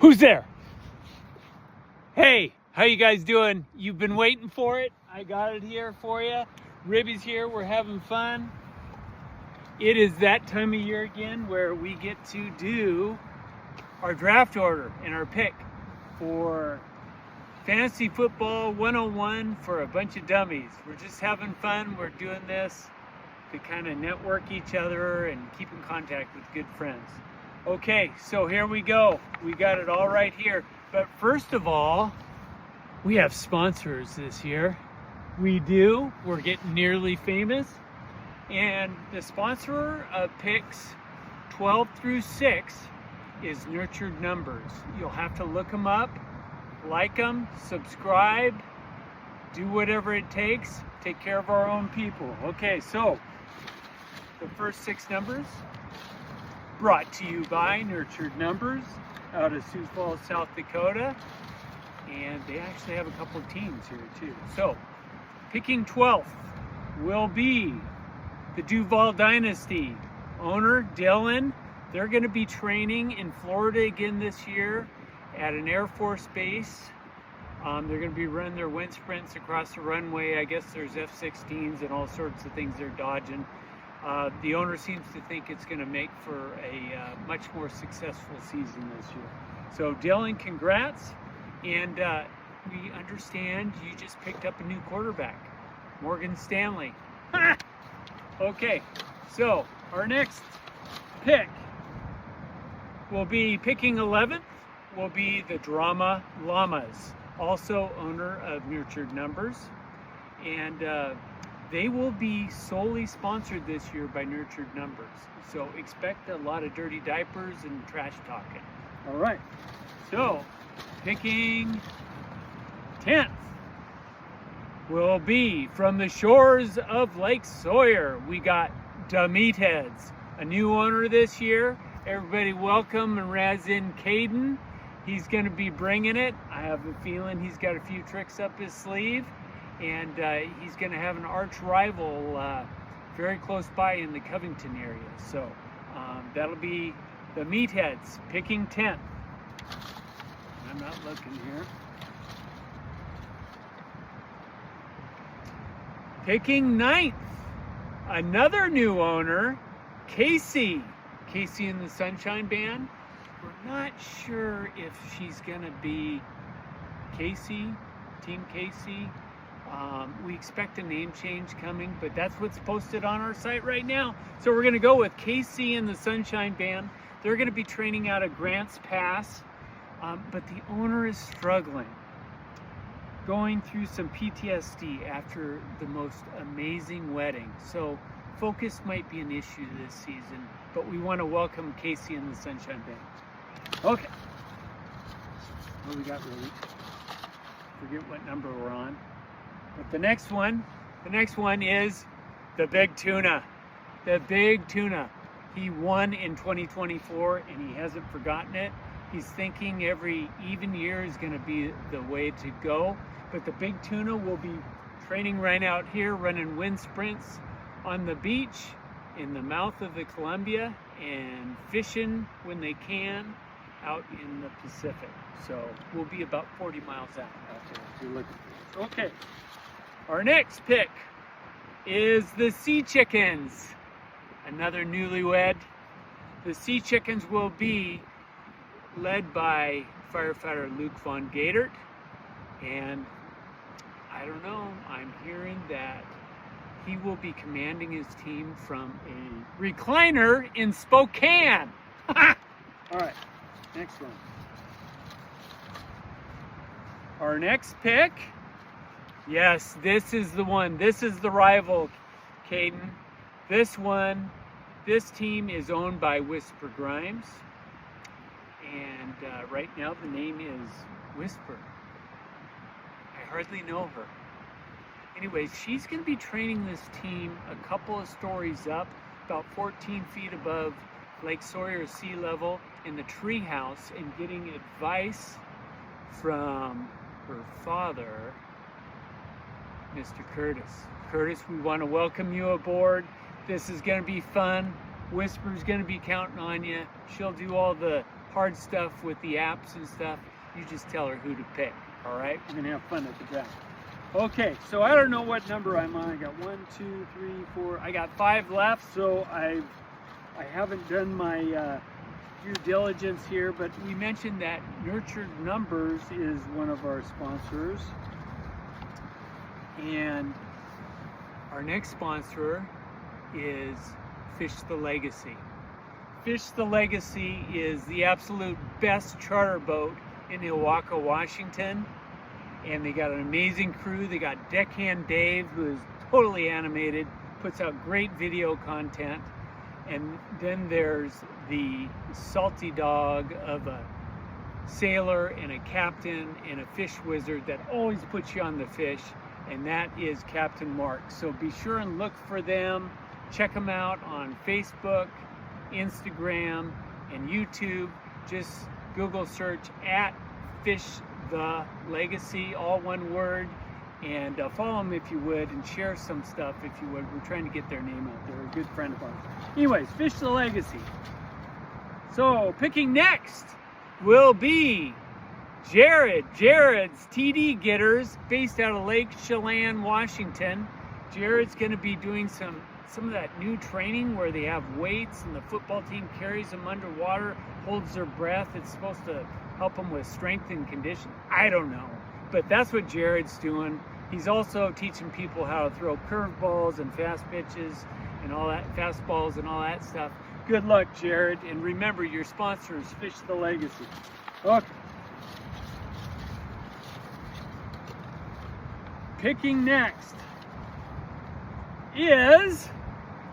Who's there? Hey, how you guys doing? You've been waiting for it. I got it here for you. Ribby's here. We're having fun. It is that time of year again where we get to do our draft order and our pick for Fantasy Football 101 for a bunch of dummies. We're just having fun. We're doing this to kind of network each other and keep in contact with good friends. Okay, so here we go. We got it all right here. But first of all, we have sponsors this year. We do. We're getting nearly famous. And the sponsor of picks 12 through 6 is Nurtured Numbers. You'll have to look them up, like them, subscribe, do whatever it takes. Take care of our own people. Okay, so the first 6 numbers brought to you by Nurtured Numbers out of Sioux Falls, South Dakota. And they actually have a couple of teams here too. So, picking 12th will be the Duval Dynasty. Owner, Dylan. They're going to be training in Florida again this year at an Air Force base. They're going to be running their wind sprints across the runway. I guess there's F-16s and all sorts of things they're dodging. The owner seems to think it's going to make for a much more successful season this year. So Dylan, congrats. And we understand you just picked up a new quarterback, Morgan Stanley. Okay, so our next pick will be picking 11th, will be the Drama Llamas, also owner of Nurtured Numbers. And they will be solely sponsored this year by Nurtured Numbers. So expect a lot of dirty diapers and trash talking. All right. So picking 10th will be from the shores of Lake Sawyer. We got the Meatheads, a new owner this year. Everybody welcome and razz in Kaden. He's going to be bringing it. I have a feeling he's got a few tricks up his sleeve. And he's going to have an arch rival very close by in the Covington area. So that'll be the Meatheads picking 10th. I'm not looking here. Picking 9th, another new owner, Casey. Casey and the Sunshine Band. We're not sure if she's going to be Casey, Team Casey. We expect a name change coming, but that's what's posted on our site right now. So we're going to go with Casey and the Sunshine Band. They're going to be training out of Grants Pass, but the owner is struggling, going through some PTSD after the most amazing wedding. So focus might be an issue this season, but we want to welcome Casey and the Sunshine Band. Okay. What do we got, Ruby? Forget what number we're on. But the next one is the Big Tuna. The Big Tuna. He won in 2024 and he hasn't forgotten it. He's thinking every even year is going to be the way to go. But the Big Tuna will be training right out here, running wind sprints on the beach in the mouth of the Columbia and fishing when they can out in the Pacific. So we'll be about 40 miles out there if you're looking for this. Okay. Our next pick is the Sea Chickens, another newlywed. The Sea Chickens will be led by firefighter Luke Von Gatert, and I don't know, I'm hearing that he will be commanding his team from a recliner in Spokane. All right, next one. Our next pick, yes, this is the one. This is the rival, Kaden. This team is owned by Whisper Grimes. And right now the name is Whisper. I hardly know her. Anyways, she's going to be training this team a couple of stories up, about 14 feet above Lake Sawyer sea level in the tree house, and getting advice from her father, Mr. Curtis. Curtis, we want to welcome you aboard. This is going to be fun. Whisper's going to be counting on you. She'll do all the hard stuff with the apps and stuff, you just tell her who to pick. All right, we're gonna have fun at the draft. Okay, so I don't know what number I'm on. I got 1, 2, 3, 4. I got 5 left, so I haven't done my due diligence here, but we mentioned that Nurtured Numbers is one of our sponsors, and our next sponsor is Fish the Legacy. Fish the Legacy is the absolute best charter boat in Ilwaco, Washington, and they got an amazing crew. They got Deckhand Dave, who is totally animated, puts out great video content, and then there's the salty dog of a sailor and a captain and a fish wizard that always puts you on the fish, and that is Captain Mark. So be sure and look for them. Check them out on Facebook, Instagram, and YouTube. Just Google search at Fish the Legacy, all one word, and follow them if you would, and share some stuff if you would. We're trying to get their name out. They're a good friend of ours. Anyways, Fish the Legacy. So picking next will be Jared. Jared's TD Getters, based out of Lake Chelan, Washington. Jared's going to be doing some of that new training where they have weights and the football team carries them underwater, holds their breath. It's supposed to help them with strength and condition. I don't know, but that's what Jared's doing. He's also teaching people how to throw curveballs and fast pitches and all that, fastballs and all that stuff. Good luck, Jared, and remember, your sponsor is Fish the Legacy. Okay. Picking next is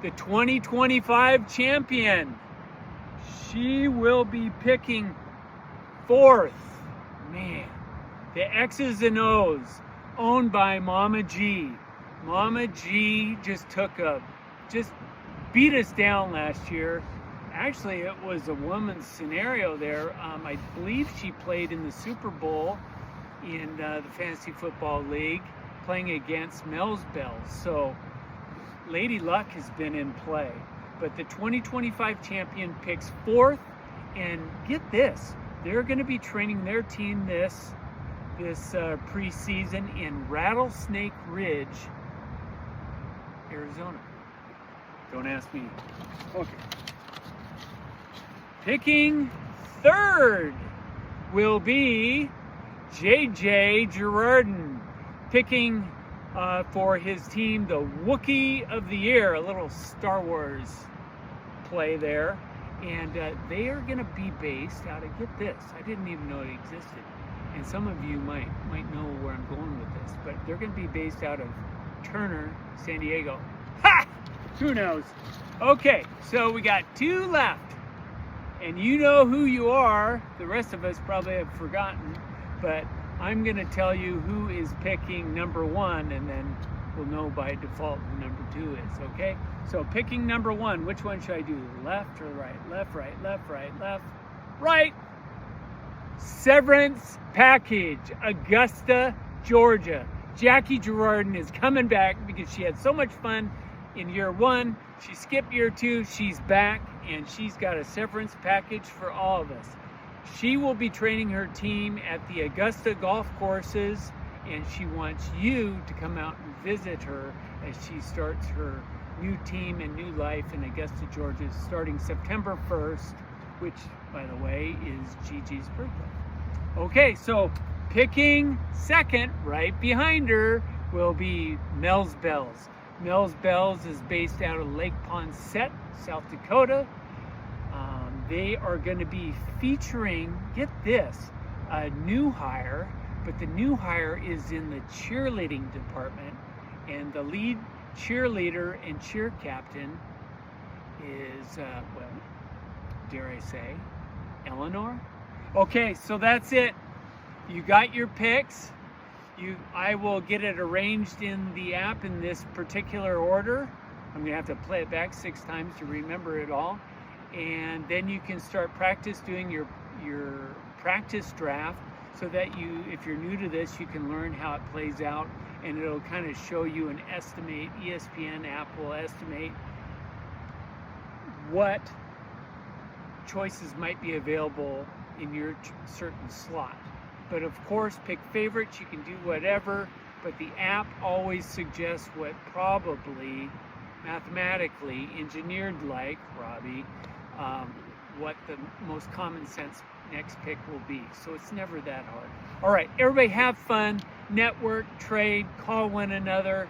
the 2025 champion. She will be picking 4th. Man, the X's and O's, owned by Mama G. Mama G just beat us down last year. Actually, it was a woman's scenario there. I believe she played in the Super Bowl in the Fantasy Football League, playing against Mel's Bells. So Lady Luck has been in play. But the 2025 champion picks 4th, and get this, they're going to be training their team this preseason in Rattlesnake Ridge, Arizona. Don't ask me. Okay. Picking 3rd will be JJ Girardin, picking for his team the Wookiee of the Year, a little Star Wars play there. And they are going to be based out of, get this, I didn't even know it existed. And some of you might know where I'm going with this, but they're going to be based out of Turner, San Diego. Ha! Who knows? Okay, so we got 2 left. And you know who you are. The rest of us probably have forgotten, but I'm going to tell you who is picking number 1, and then we'll know by default who number 2 is, okay? So picking number 1, which one should I do? Left or right? Left, right, left, right, left, right. Severance Package, Augusta, Georgia. Jackie Girardin is coming back because she had so much fun in year 1. She skipped year 2, she's back, and she's got a severance package for all of us. She will be training her team at the Augusta golf courses, and she wants you to come out and visit her as she starts her new team and new life in Augusta, Georgia, starting September 1st, which, by the way, is Gigi's birthday. Okay, so picking 2nd, right behind her, will be Mel's Bells. Mel's Bells is based out of Lake Poinsett, South Dakota. They are going to be featuring, get this, a new hire, but the new hire is in the cheerleading department, and the lead cheerleader and cheer captain is, well, dare I say, Eleanor? Okay, so that's it. You got your picks. I will get it arranged in the app in this particular order. I'm going to have to play it back 6 times to remember it all. And then you can start doing your practice draft, so that you, if you're new to this, you can learn how it plays out, and it'll kind of show you an estimate. ESPN app will estimate what choices might be available in your certain slot. But of course, pick favorites, you can do whatever, but the app always suggests what probably mathematically engineered, like Robbie, what the most common sense next pick will be. So it's never that hard. All right, everybody have fun, network, trade, call one another.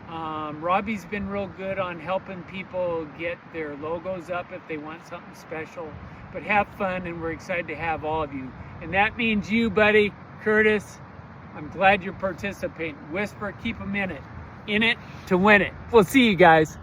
Robbie's been real good on helping people get their logos up if they want something special. But have fun, and we're excited to have all of you. And that means you, buddy, Curtis. I'm glad you're participating. Whisper, keep them in it to win it. We'll see you guys.